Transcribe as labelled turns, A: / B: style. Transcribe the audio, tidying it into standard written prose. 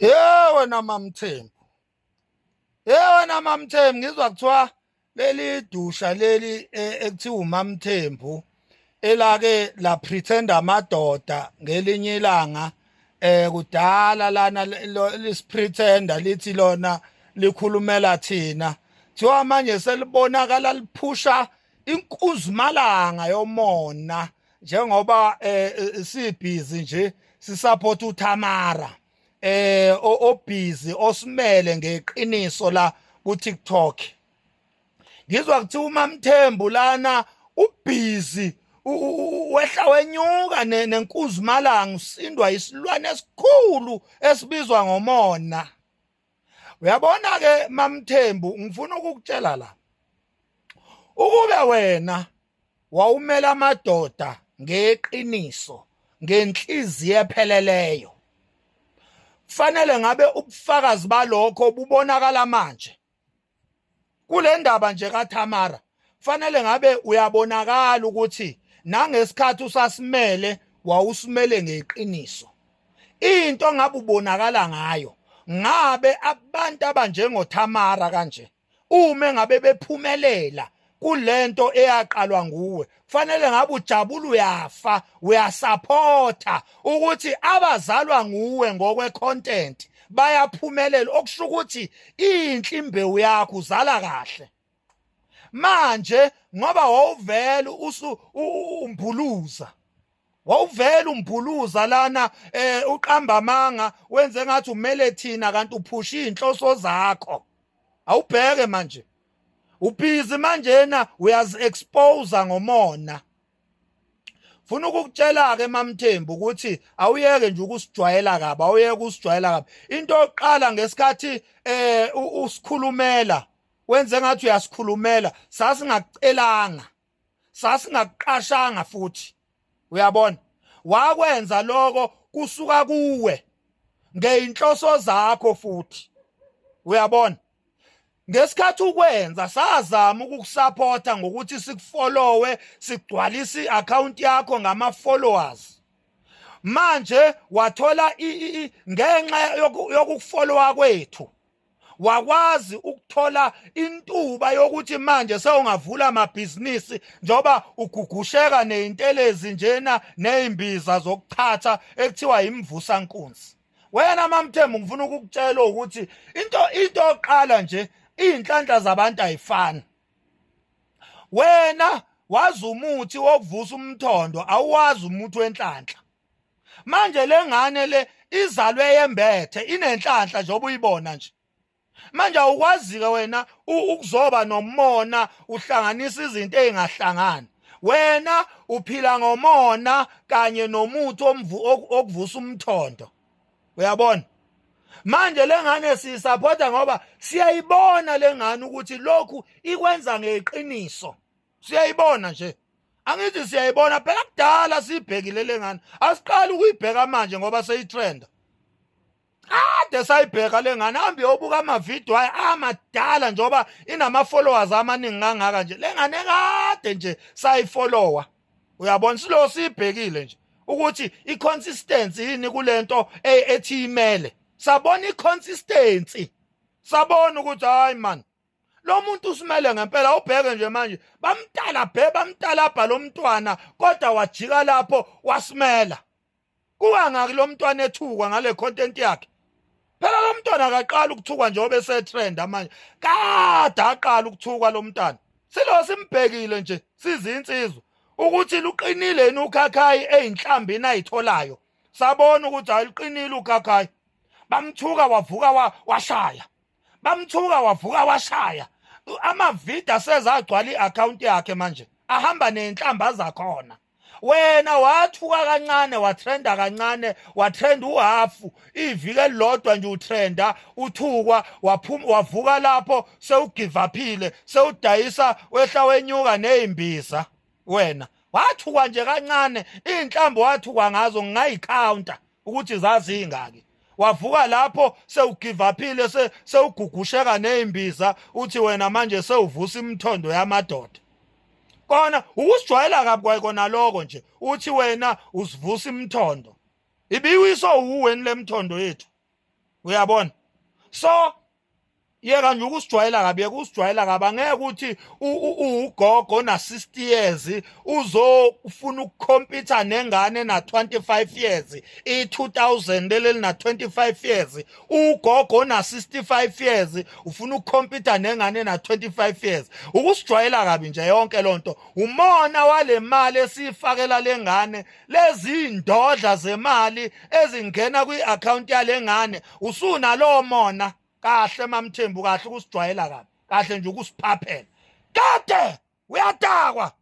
A: Wena mamthembu. Wena mamthembu ngizwa kuthiwa leli dusha leli ekuthiwa uMamthembu elake la pretend amadoda ngelinye ilanga kudala lana lisipretenda lithi lona likhulumela thina thiwa manje selibonakala liphusha inkuzumalanga yomona njengoba sibhizi nje sisupport uThamara obhizi osimele ngeqiniso la ku TikTok. Ngizwa kuthiwa uMamthembu lana ubhizi wehla wenyuka nenkuzumalanga usindwa isilwane esikhulu esibizwa ngomona. Uyabona ke Mamthembu, ngifuna ukukutshela la ukube wena wawumela amadoda ngeqiniso ngenhliziyo epheleleyo, kufanele ngabe ubufakazi balokho bubonakala manje kule ndaba nje kaThamara. Kufanele ngabe uyabonakala ukuthi nangesikhathi usasimele wawusimele ngeqiniso. Into ngabe ubonakala ngayo ngabe abantu abanjengoThamara kanje uma ngabe bephumelela kulento eyaqalwa nguwe, kufanele ngabe ujabula, uyafa, uyasupporta ukuthi abazalwa nguwe ngokwe content bayaphumelela, okusho ukuthi inhlimbewu yakho uzala kahle. Manje ngoba wawuvela umbhuluza lana uqamba amanga wenze ngathi umele thina kanti uphusha inhloso zakho. Awubheke manje ubhizi manjena uyazi-expose ngomona. Funa ukukutshela ke Mamthembu ukuthi awuyeke nje ukusijwayela kabi, awuyeke ukusijwayela kabi. Into yokuqala ngesikhathi usikhulumela wenze ngathi uyasikhulumela, sasingakucelanga, sasingakuqashanga futhi. Uyabona? Wakwenza lokho kusuka kuwe ngeinhloso zakho futhi. Uyabona? Ngesikhathi ukwenza sazama ukukusupporta ngokuthi sikufollowe, sigcwalise i-account yakho ngama-followers. Manje wathola ngenxa yokufollowa kwethu wakwazi ukuthola intuba yokuthi manje sewungavula amabhizinisi njoba ugugusheka neyintelezi njena nezimbiza zokuchatha ekuthiwa imvusankunzi. Wena Mamthembu, ngifuna ukukutshela ukuthi into oqala nje inhlanhla zabantu ayifani. Wena wazi umuthi wokuvusa umthondo, awuwazi umuthi wenhlanhla. Manje lengane le izalwe yembethe inenhlanhla nje obuyibona nje. Manje awukwazi ke wena ukuzoba nomona uhlanganisa izinto ezingahlangani. Wena uphila ngomona kanye nomuthi okuvusa umthondo. Uyabona? Manje lengane siyisupporta ngoba siyayibona lengane ukuthi lokhu ikwenza ngeqiniso. Siyayibona nje. Angithi siyayibona phela kudala sibhekile lengane. Asiqali ukuyibheka manje ngoba seyitrenda. Ade sayibheka lengane, hambe yobuka amavidiyo amadala njoba inama-followers amaningi kangaka nje. Lengane kade nje sayifollowa. Uyabona, silo sibhekile nje ukuthi i-consistency yini kulento ethi imele. Sabona i-consistency. Sabona ukuthi hayi man, lo muntu usimele ngempela. Ubheke nje manje bamtalabha lo mntwana kodwa wajika lapho wasimela. Kuwangaki lo mntwana ethukwa ngale content yakhe? Phela lo mntwana akaqala ukuthukwa njengoba esetrenda manje. Kade aqala ukuthukwa lo mntwana. Silo simbhekile nje sizinsizwa ukuthi luqinile yini uKhakhayi eyinhlambini ayitholayo. Sabona ukuthi ayiqinile uKhakhayi. Bamthuka wavuka washaya. Bamthuka wavuka washaya. Amavidiyo asezagcwala i-account yakhe manje. Ahamba nenhlamba zakhona. Wena wathuka kancane, watrenda kancane, watrenda uhafu, iviki elilodwa nje utrenda, uthukwa, wavuka lapho sewugive uphile, sewudayisa wehla wenyuka nezimbiza. Wena wathukwa nje kancane, inhlambo wathukwa ngazo ngingayicounta ukuthi zazi ingaki. Wavuka lapho sewugive uphile, sewugugusheka nezimbiza, uthi wena manje sewuvusa imthondo yamadoda. Kona ukusijwayela kabi kwayikona lokho nje uthi wena usivusa imthondo. Ibiwiso uweni lemthondo yethu. uyabona. So yeka nje ukusijwayela kabi, yeka usijwayela kabi. Angeke ukuthi ugogo na 60 years uzofuna ukukhompyutha nengane na 25 years, i-2000 leli na 25 years. Ugogo na 65 years ufuna ukukhompyutha nengane na 25 years. Ukusijwayela kabi nje yonke lonto. Umona wale mali esifakela lengane, lezi indodla zemali ezingena kwi-account yale ngane, usunalo mona. Kahle Mamthembu, kahle ukusijwayela kabi, kahle nje ukusiphaphela. Kade uyatakwa.